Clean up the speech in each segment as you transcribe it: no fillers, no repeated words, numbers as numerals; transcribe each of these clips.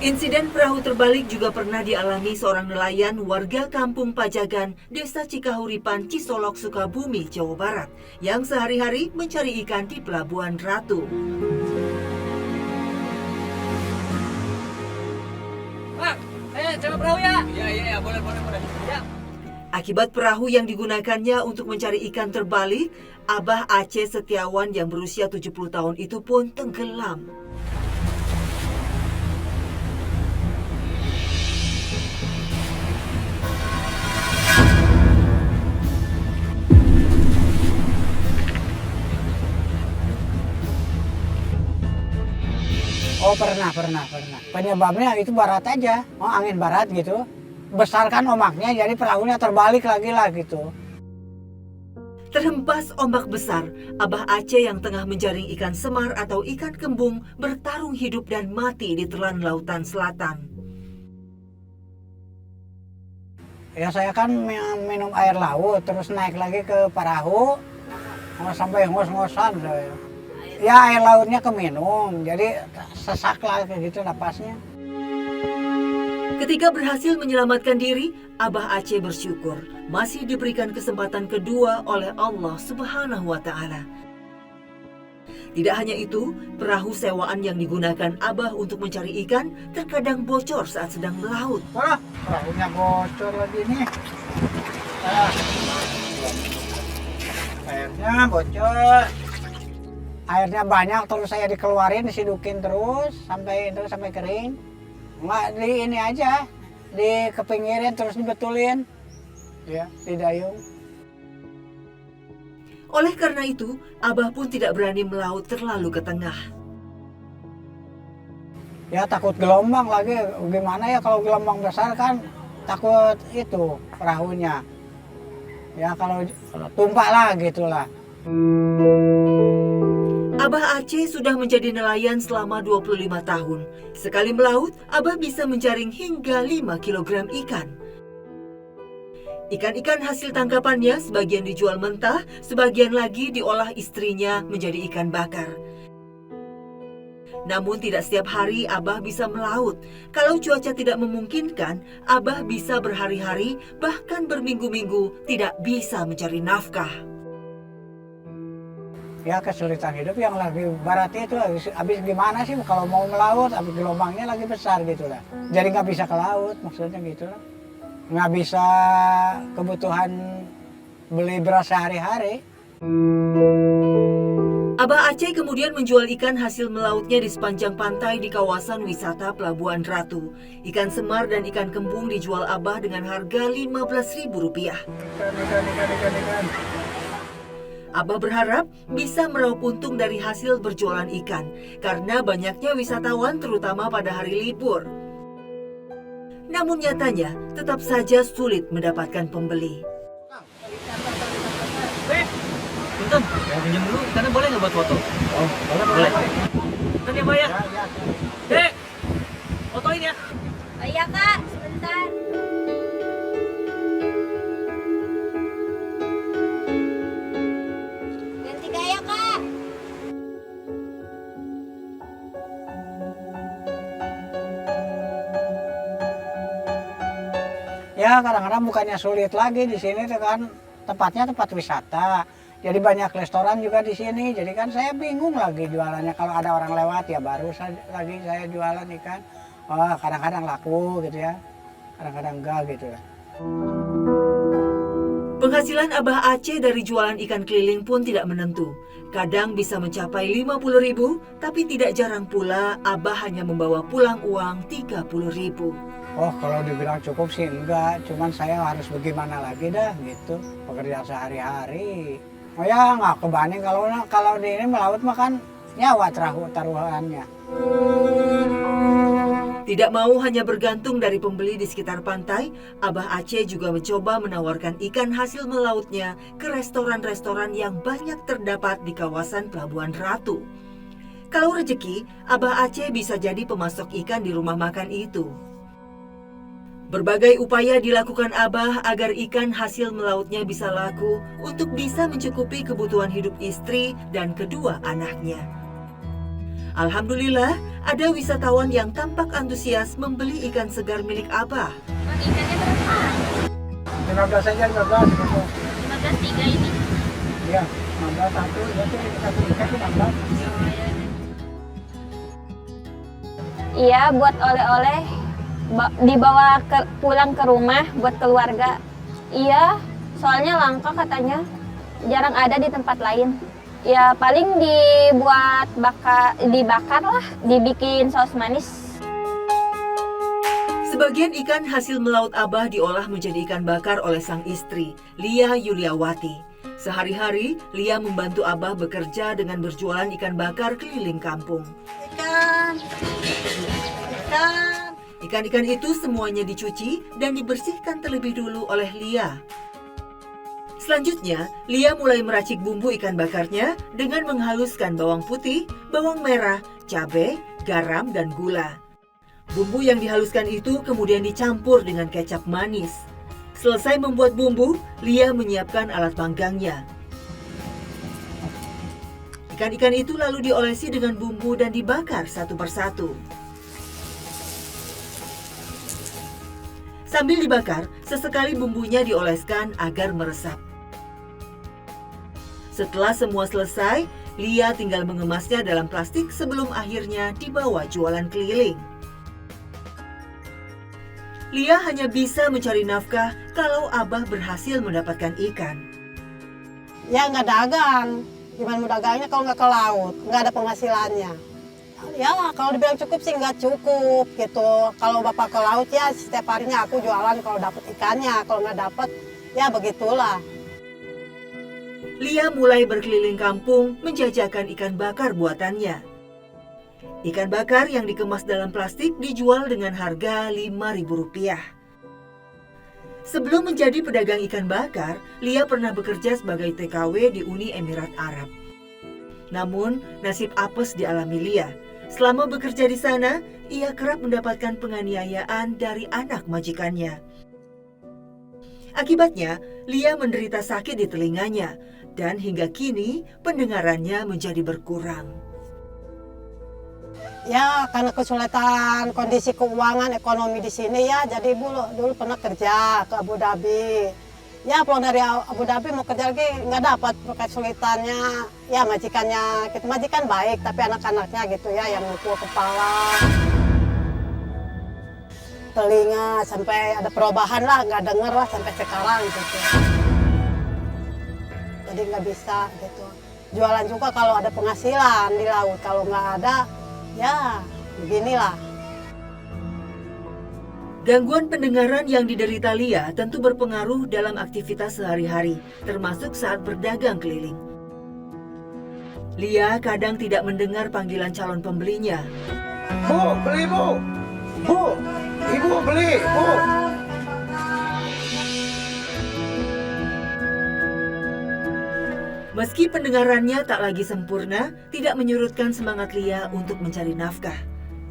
Insiden perahu terbalik juga pernah dialami seorang nelayan warga Kampung Pajagan, Desa Cikahuripan, Cisolok, Sukabumi, Jawa Barat, yang sehari-hari mencari ikan di Pelabuhan Ratu. Pak, coba perahu ya? Iya, boleh. Ya. Akibat perahu yang digunakannya untuk mencari ikan terbalik, Abah Aceh Setiawan yang berusia 70 tahun itu pun tenggelam. Oh pernah. Penyebabnya itu barat aja, angin barat gitu. Besarkan ombaknya jadi perahunya terbalik lagi lah gitu. Terhempas ombak besar, Abah Aceh yang tengah menjaring ikan semar atau ikan kembung bertarung hidup dan mati di telan lautan selatan. Ya saya kan minum air laut, terus naik lagi ke perahu, sampai ngos-ngosan. Ya air lautnya keminum, jadi sesak lah kayak gitu napasnya. Ketika berhasil menyelamatkan diri, Abah Aceh bersyukur masih diberikan kesempatan kedua oleh Allah Subhanahu wa Ta'ala. Tidak hanya itu, perahu sewaan yang digunakan Abah untuk mencari ikan terkadang bocor saat sedang melaut. Wah, perahunya bocor lagi nih. Airnya bocor. Airnya banyak terus saya dikeluarin, disidukin terus sampai kering. Nggak di ini aja, dikepinggirin terus dibetulin, ya di dayung. Oleh karena itu, Abah pun tidak berani melaut terlalu ke tengah. Ya takut gelombang lagi, gimana ya kalau gelombang besar kan takut itu perahunya. Ya kalau tumpah lah gitulah. Abah Aceh sudah menjadi nelayan selama 25 tahun. Sekali melaut, Abah bisa menjaring hingga 5 kg ikan. Ikan-ikan hasil tangkapannya sebagian dijual mentah, sebagian lagi diolah istrinya menjadi ikan bakar. Namun tidak setiap hari Abah bisa melaut. Kalau cuaca tidak memungkinkan, Abah bisa berhari-hari, bahkan berminggu-minggu tidak bisa mencari nafkah. Ya kesulitan hidup yang lagi barat itu habis gimana sih kalau mau melaut, habis gelombangnya lagi besar gitu lah. Jadi nggak bisa ke laut maksudnya gitu lah. Nggak bisa kebutuhan beli beras sehari-hari. Abah Aceh kemudian menjual ikan hasil melautnya di sepanjang pantai di kawasan wisata Pelabuhan Ratu. Ikan semar dan ikan kembung dijual Abah dengan harga Rp15.000. Ikan. Abah berharap bisa meraup untung dari hasil berjualan ikan karena banyaknya wisatawan terutama pada hari libur. Namun nyatanya tetap saja sulit mendapatkan pembeli. Punten, mau pinjam dulu, karena boleh nggak buat foto? Oh, boleh. Punten ya, Mbak ya? Dek, fotoin ya. Oh iya kak, sebentar. Ganti gaya kak. Ya kadang-kadang bukannya sulit lagi di sini tuh kan tempatnya tempat wisata. Jadi banyak restoran juga di sini. Jadi kan saya bingung lagi jualannya. Kalau ada orang lewat ya baru saya jualan ikan. Oh kadang-kadang laku gitu ya. Kadang-kadang enggak gitu ya. Penghasilan Abah Aceh dari jualan ikan keliling pun tidak menentu. Kadang bisa mencapai Rp50.000, tapi tidak jarang pula Abah hanya membawa pulang uang Rp30.000. Oh kalau dibilang cukup sih enggak. Cuman saya harus bagaimana lagi dah gitu. Pekerjaan sehari-hari. Oh ya nggak kebanding kalau di ini melaut mah kan nyawa taruhannya. Tidak mau hanya bergantung dari pembeli di sekitar pantai, Abah Aceh juga mencoba menawarkan ikan hasil melautnya ke restoran-restoran yang banyak terdapat di kawasan Pelabuhan Ratu. Kalau rezeki, Abah Aceh bisa jadi pemasok ikan di rumah makan itu. Berbagai upaya dilakukan Abah agar ikan hasil melautnya bisa laku untuk bisa mencukupi kebutuhan hidup istri dan kedua anaknya. Alhamdulillah, ada wisatawan yang tampak antusias membeli ikan segar milik Abah. Ikannya berapa? 15 saja, 15 gitu. 15 tiga ini. Iya, 15 satu, berarti satu ikan 15. Iya, buat oleh-oleh dibawa pulang ke rumah buat keluarga. Iya, soalnya langka katanya. Jarang ada di tempat lain. Ya paling dibakar lah, dibikin saus manis. Sebagian ikan hasil melaut Abah diolah menjadi ikan bakar oleh sang istri, Lia Yuliawati. Sehari-hari, Lia membantu Abah bekerja dengan berjualan ikan bakar keliling kampung. Ikan-ikan itu semuanya dicuci dan dibersihkan terlebih dulu oleh Lia. Selanjutnya, Lia mulai meracik bumbu ikan bakarnya dengan menghaluskan bawang putih, bawang merah, cabai, garam, dan gula. Bumbu yang dihaluskan itu kemudian dicampur dengan kecap manis. Selesai membuat bumbu, Lia menyiapkan alat panggangnya. Ikan-ikan itu lalu diolesi dengan bumbu dan dibakar satu persatu. Sambil dibakar, sesekali bumbunya dioleskan agar meresap. Setelah semua selesai, Lia tinggal mengemasnya dalam plastik sebelum akhirnya dibawa jualan keliling. Lia hanya bisa mencari nafkah kalau Abah berhasil mendapatkan ikan. Ya nggak dagang, gimana mau dagangnya kalau nggak ke laut, nggak ada penghasilannya. Ya kalau dibilang cukup sih nggak cukup gitu. Kalau bapak ke laut ya setiap harinya aku jualan kalau dapat ikannya, kalau nggak dapat ya begitulah. Lia mulai berkeliling kampung menjajakan ikan bakar buatannya. Ikan bakar yang dikemas dalam plastik dijual dengan harga Rp5.000. Sebelum menjadi pedagang ikan bakar, Lia pernah bekerja sebagai TKW di Uni Emirat Arab. Namun, nasib apes dialami Lia. Selama bekerja di sana, ia kerap mendapatkan penganiayaan dari anak majikannya. Akibatnya, Lia menderita sakit di telinganya, dan hingga kini pendengarannya menjadi berkurang. Ya karena kesulitan kondisi keuangan ekonomi di sini ya, jadi dulu pernah kerja ke Abu Dhabi. Ya pulang dari Abu Dhabi mau kerja lagi nggak dapat, kesulitannya. Ya majikannya, kita majikan baik tapi anak-anaknya gitu ya yang mukul kepala, telinga sampai ada perubahan lah, nggak denger lah sampai sekarang gitu. Jadi nggak bisa gitu. Jualan juga kalau ada penghasilan di laut, kalau nggak ada ya beginilah. Gangguan pendengaran yang diderita Lia tentu berpengaruh dalam aktivitas sehari-hari, termasuk saat berdagang keliling. Lia kadang tidak mendengar panggilan calon pembelinya. Bu, beli bu! Bu, ibu beli, bu! Meski pendengarannya tak lagi sempurna, tidak menyurutkan semangat Lia untuk mencari nafkah.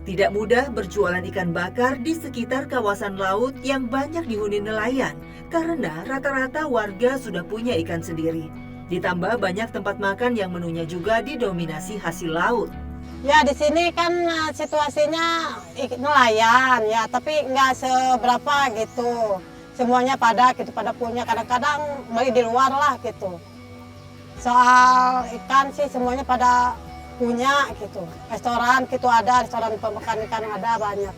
Tidak mudah berjualan ikan bakar di sekitar kawasan laut yang banyak dihuni nelayan, karena rata-rata warga sudah punya ikan sendiri. Ditambah banyak tempat makan yang menunya juga didominasi hasil laut. Ya di sini kan situasinya nelayan ya, tapi nggak seberapa gitu. Semuanya pada punya, kadang-kadang beli di luar lah gitu. Soal ikan sih semuanya pada punya gitu. Restoran gitu ada, restoran pemakan ikan ada banyak.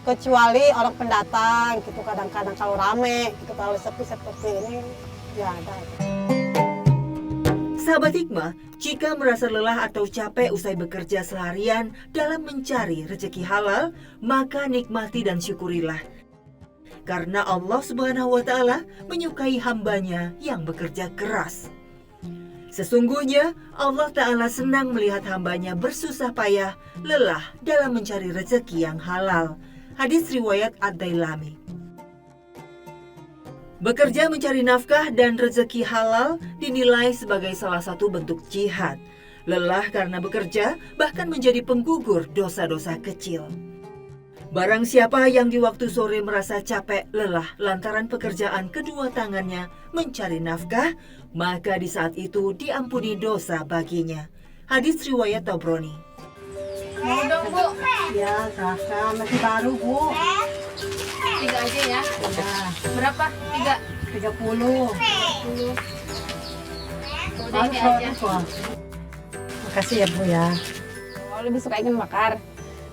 Kecuali orang pendatang gitu, kadang-kadang kalau rame gitu, kalau sepi seperti ini ya ada. Sahabat Hikmah, jika merasa lelah atau capek usai bekerja seharian dalam mencari rezeki halal, maka nikmati dan syukurilah. Karena Allah Subhanahu wa Ta'ala menyukai hambanya yang bekerja keras. Sesungguhnya Allah Ta'ala senang melihat hambanya bersusah payah, lelah dalam mencari rezeki yang halal. Hadis riwayat Ad-Dailami. Bekerja mencari nafkah dan rezeki halal dinilai sebagai salah satu bentuk jihad. Lelah karena bekerja bahkan menjadi penggugur dosa-dosa kecil. Barang siapa yang di waktu sore merasa capek, lelah lantaran pekerjaan kedua tangannya mencari nafkah, maka di saat itu diampuni dosa baginya. Hadis riwayat Tabrani. Mau dong, Bu. Ya, serahkan. Masih baru, Bu. 3 aja ya. Ya, Berapa? 3. 30. Udah ini aja. Makasih ya, Bu ya. Oh, lebih suka ikan bakar.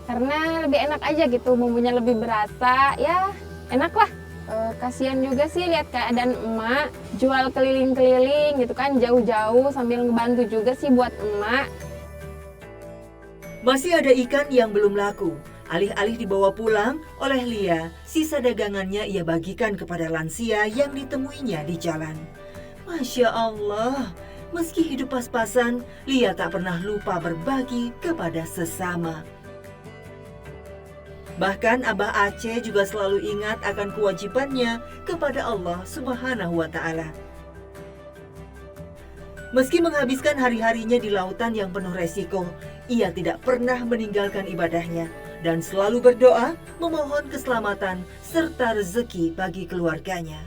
Karena lebih enak aja gitu, bumbunya lebih berasa. Ya, enak lah. Kasihan juga sih lihat keadaan emak jual keliling-keliling gitu kan, jauh-jauh sambil ngebantu juga sih buat emak. Masih ada ikan yang belum laku. Alih-alih dibawa pulang oleh Lia, sisa dagangannya ia bagikan kepada lansia yang ditemuinya di jalan. Masya Allah, meski hidup pas-pasan, Lia tak pernah lupa berbagi kepada sesama. Bahkan Abah Aceh juga selalu ingat akan kewajibannya kepada Allah Subhanahu wa Ta'ala. Meski menghabiskan hari-harinya di lautan yang penuh resiko, ia tidak pernah meninggalkan ibadahnya dan selalu berdoa memohon keselamatan serta rezeki bagi keluarganya.